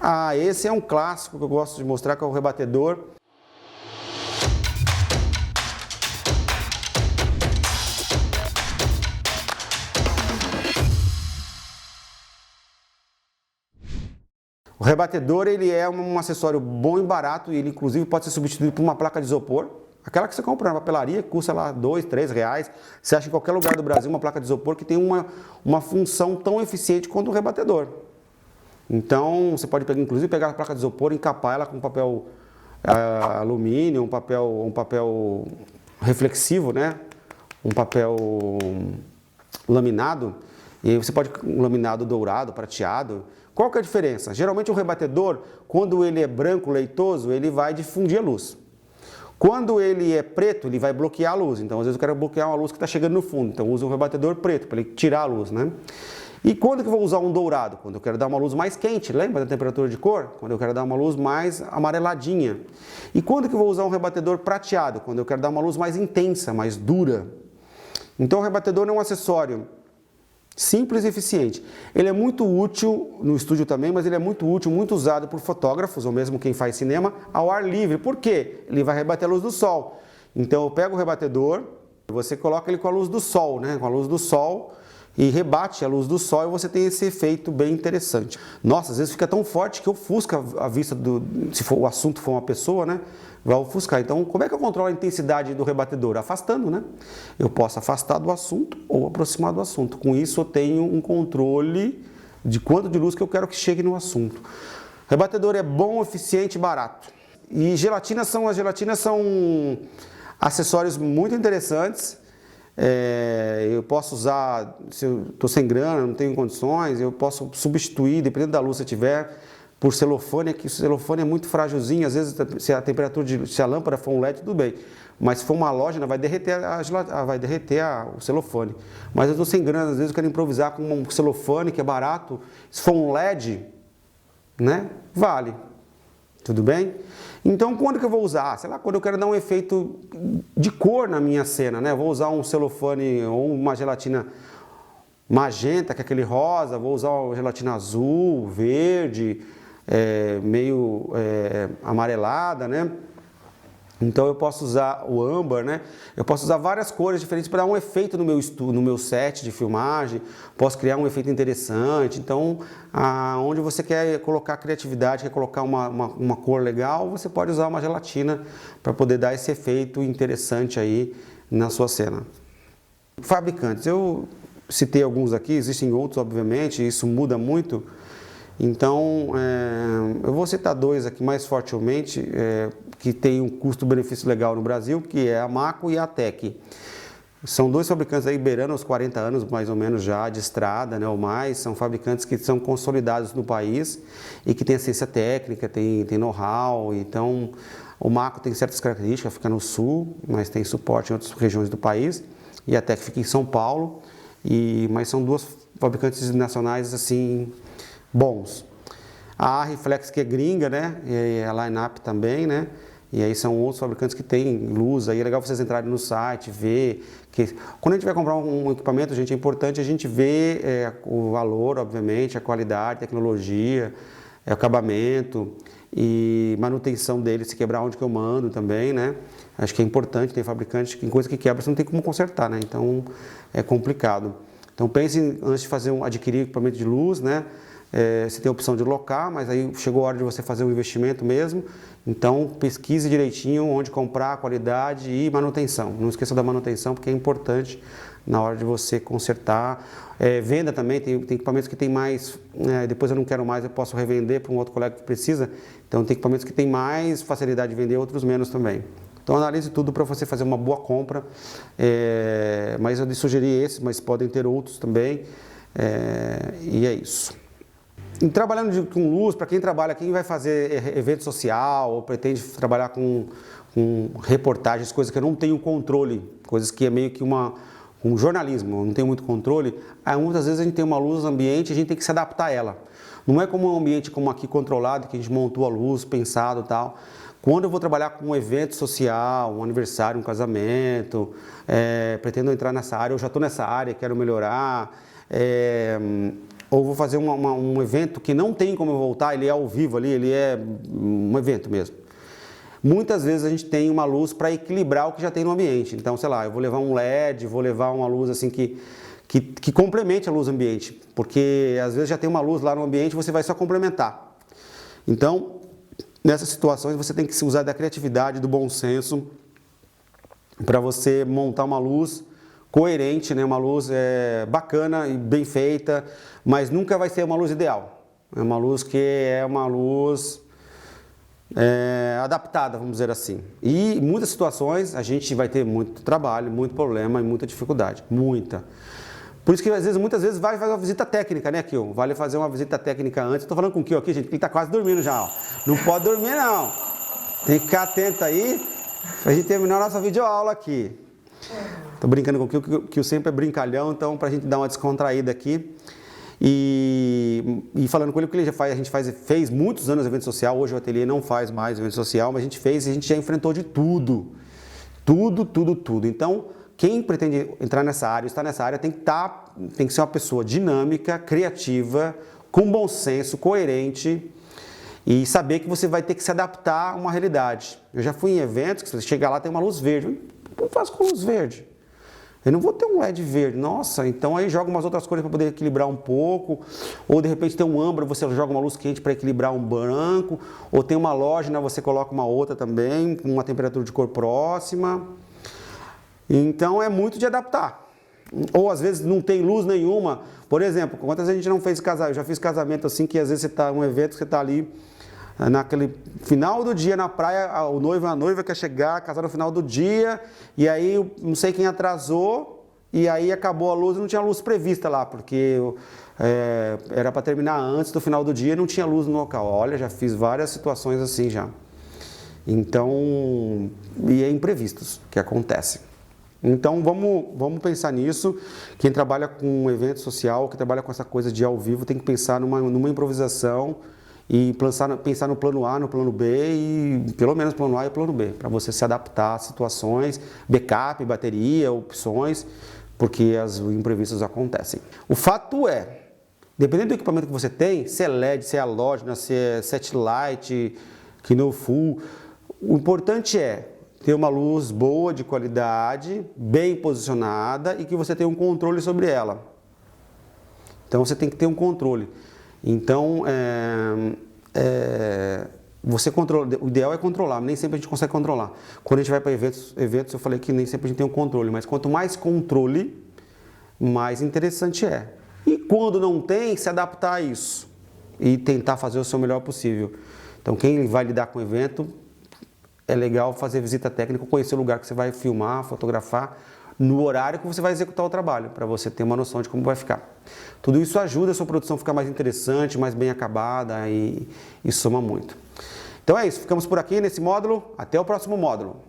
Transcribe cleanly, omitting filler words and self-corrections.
Ah, esse é um clássico que eu gosto de mostrar, que é o rebatedor. O rebatedor, ele é um acessório bom e barato, e ele inclusive pode ser substituído por uma placa de isopor. Aquela que você compra na papelaria, que custa lá R$2, R$3. Você acha em qualquer lugar do Brasil uma placa de isopor que tem uma função tão eficiente quanto o rebatedor. Então, você pode inclusive pegar a placa de isopor e encapar ela com papel alumínio, um papel reflexivo, né? Um papel laminado. E aí você pode um laminado dourado, prateado. Qual que é a diferença? Geralmente o rebatedor, quando ele é branco, leitoso, ele vai difundir a luz. Quando ele é preto, ele vai bloquear a luz. Então, às vezes eu quero bloquear uma luz que está chegando no fundo. Então, eu uso um rebatedor preto para ele tirar a luz, né? E quando que eu vou usar um dourado? Quando eu quero dar uma luz mais quente, lembra da temperatura de cor? Quando eu quero dar uma luz mais amareladinha. E quando que eu vou usar um rebatedor prateado? Quando eu quero dar uma luz mais intensa, mais dura. Então, o rebatedor é um acessório simples e eficiente. Ele é muito útil no estúdio também, mas ele é muito útil, muito usado por fotógrafos, ou mesmo quem faz cinema, ao ar livre. Por quê? Ele vai rebater a luz do sol. Então eu pego o rebatedor, você coloca ele com a luz do sol, né? Com a luz do sol, e rebate a luz do sol, e você tem esse efeito bem interessante. Nossa, às vezes fica tão forte que ofusca a vista se o assunto for uma pessoa, né? Vai ofuscar. Então, como é que eu controlo a intensidade do rebatedor? Afastando, né? Eu posso afastar do assunto ou aproximar do assunto. Com isso, eu tenho um controle de quanto de luz que eu quero que chegue no assunto. O rebatedor é bom, eficiente e barato. E as gelatinas são acessórios muito interessantes. Eu posso usar, se eu estou sem grana, não tenho condições, eu posso substituir, dependendo da luz que eu tiver, por celofane, que o celofane é muito frágilzinho, às vezes se a lâmpada for um LED, tudo bem, mas se for uma loja, vai derreter, o celofane. Mas eu estou sem grana, às vezes eu quero improvisar com um celofane que é barato, se for um LED, né, vale, tudo bem? Então, quando que eu vou usar? Sei lá, quando eu quero dar um efeito de cor na minha cena, né, eu vou usar um celofane ou uma gelatina magenta, que é aquele rosa, vou usar uma gelatina azul, verde, meio amarelada, né? Então eu posso usar o âmbar, né? Eu posso usar várias cores diferentes para dar um efeito no meu set de filmagem, posso criar um efeito interessante. Então, onde você quer colocar criatividade, quer colocar uma cor legal, você pode usar uma gelatina para poder dar esse efeito interessante aí na sua cena. Fabricantes, eu citei alguns aqui, existem outros, obviamente, isso muda muito. Então, eu vou citar dois aqui mais fortemente, que tem um custo-benefício legal no Brasil, que é a Maco e a Tec. São dois fabricantes aí beirando os 40 anos, mais ou menos já, de estrada, né, ou mais. São fabricantes que são consolidados no país e que têm assistência técnica, tem know-how. Então, o Maco tem certas características, fica no sul, mas tem suporte em outras regiões do país. E a Tec fica em São Paulo, mas são duas fabricantes nacionais, assim, bons. A Reflex, que é gringa, né? E a Line-Up também, né? E aí são outros fabricantes que têm luz. Aí é legal vocês entrarem no site, ver que quando a gente vai comprar um equipamento, gente, é importante a gente ver o valor, obviamente, a qualidade, a tecnologia, o acabamento e manutenção dele, se quebrar onde que eu mando também, né? Acho que é importante, tem fabricante que tem coisa que quebra, você não tem como consertar, né? Então é complicado. Então pense antes de adquirir equipamento de luz, né? Você tem a opção de locar, mas aí chegou a hora de você fazer um investimento mesmo. Então pesquise direitinho onde comprar, qualidade e manutenção. Não esqueça da manutenção, porque é importante na hora de você consertar. Venda também, tem equipamentos que tem mais, depois eu não quero mais, eu posso revender para um outro colega que precisa. Então tem equipamentos que tem mais facilidade de vender, outros menos também. Então analise tudo para você fazer uma boa compra, mas eu sugeri esses, mas podem ter outros também, e é isso. E trabalhando com luz, para quem trabalha, quem vai fazer evento social ou pretende trabalhar com reportagens, coisas que eu não tenho controle, coisas que é meio que um jornalismo, eu não tenho muito controle, aí muitas vezes a gente tem uma luz ambiente e a gente tem que se adaptar a ela. Não é como um ambiente como aqui controlado, que a gente montou a luz, pensado e tal. Quando eu vou trabalhar com um evento social, um aniversário, um casamento, pretendo entrar nessa área, eu já estou nessa área, quero melhorar, ou vou fazer um evento que não tem como eu voltar, ele é ao vivo ali, ele é um evento mesmo. Muitas vezes a gente tem uma luz para equilibrar o que já tem no ambiente. Então, sei lá, eu vou levar um LED, vou levar uma luz assim que complemente a luz ambiente, porque às vezes já tem uma luz lá no ambiente, você vai só complementar. Então, nessas situações você tem que se usar da criatividade, do bom senso, para você montar uma luz coerente, né? Uma luz bacana e bem feita, mas nunca vai ser uma luz ideal. É uma luz que é uma luz adaptada, vamos dizer assim. E em muitas situações a gente vai ter muito trabalho, muito problema e muita dificuldade, muita. Por isso que muitas vezes vale fazer uma visita técnica, né, Kio? Vale fazer uma visita técnica antes. Estou falando com o Kio aqui, gente, porque ele está quase dormindo já, ó. Não pode dormir, não. Tem que ficar atento aí para a gente terminar a nossa videoaula aqui. Estou brincando com o Kio, que o Kio sempre é brincalhão, então para a gente dar uma descontraída aqui. E falando com ele, porque a gente fez muitos anos evento social, hoje o ateliê não faz mais evento social, mas a gente fez e a gente já enfrentou de tudo. Tudo. Então, quem pretende entrar nessa área, estar nessa área, tem que ser uma pessoa dinâmica, criativa, com bom senso, coerente e saber que você vai ter que se adaptar a uma realidade. Eu já fui em eventos que você chega lá tem uma luz verde. O que eu faço com luz verde? Eu não vou ter um LED verde. Nossa, então aí joga umas outras cores para poder equilibrar um pouco. Ou de repente tem um âmbar, você joga uma luz quente para equilibrar um branco. Ou tem uma halógena, você coloca uma outra também, com uma temperatura de cor próxima. Então é muito de adaptar. Ou às vezes não tem luz nenhuma. Por exemplo, quantas vezes a gente não fez casamento? Eu já fiz casamento assim, que às vezes você está um evento, você está ali naquele final do dia na praia, o noivo e a noiva quer chegar, casar no final do dia, e aí não sei quem atrasou, e aí acabou a luz e não tinha luz prevista lá, porque era para terminar antes do final do dia e não tinha luz no local. Olha, já fiz várias situações assim já. Então, e é imprevistos que acontecem. Então vamos pensar nisso. Quem trabalha com evento social, que trabalha com essa coisa de ao vivo, tem que pensar numa improvisação e pensar no plano A, no plano B e pelo menos plano A e plano B, para você se adaptar a situações, backup, bateria, opções, porque os imprevistos acontecem. O fato é, dependendo do equipamento que você tem, se é LED, se é halógena, se é satellite, que no full, o importante é ter uma luz boa, de qualidade, bem posicionada e que você tenha um controle sobre ela. Então você tem que ter um controle. Então, você controla, o ideal é controlar, nem sempre a gente consegue controlar. Quando a gente vai para eventos, eu falei que nem sempre a gente tem um controle, mas quanto mais controle, mais interessante é. E quando não tem, se adaptar a isso e tentar fazer o seu melhor possível. Então, quem vai lidar com o evento, é legal fazer visita técnica, conhecer o lugar que você vai filmar, fotografar, no horário que você vai executar o trabalho, para você ter uma noção de como vai ficar. Tudo isso ajuda a sua produção a ficar mais interessante, mais bem acabada e soma muito. Então é isso, ficamos por aqui nesse módulo, até o próximo módulo.